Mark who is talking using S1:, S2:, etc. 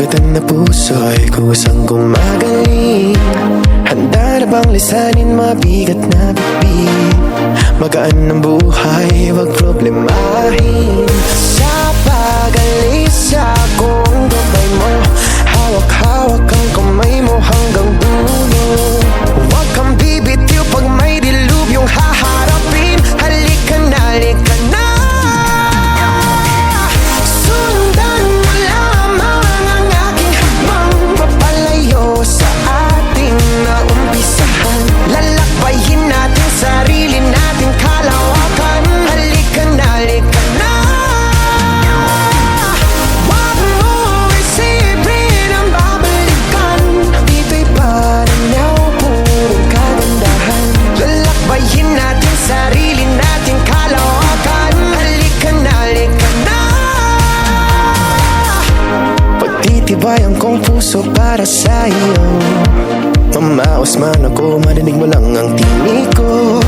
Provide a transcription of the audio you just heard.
S1: sugatan na puso'y kusang gumagaling. Handa na bang lisanin mabigat na bibig? Magaan ang buhay, wag problemahin. Sa pag-alis akong gabay mo, hawak-hawak ang kamay mo hanggang dulo. Huwag kang bibitiw pag may dilubyong haharapin. Halika na, halika na. Sundan mo lamang ang aking habang papalayo sa ating naumpisahan. Lalakbayin natin sarili nating kalawakan. Halika na, halika na. Huwag mo isipin ang babalikan. Dito'y pananaw, purong kagandahan. Lalakbayin natin sarili nating kalawakan. Halika na, halika na. Pagtitibayan kong puso para sa iyo. Mamaos man ako, marinig mo lang ang tinig ko.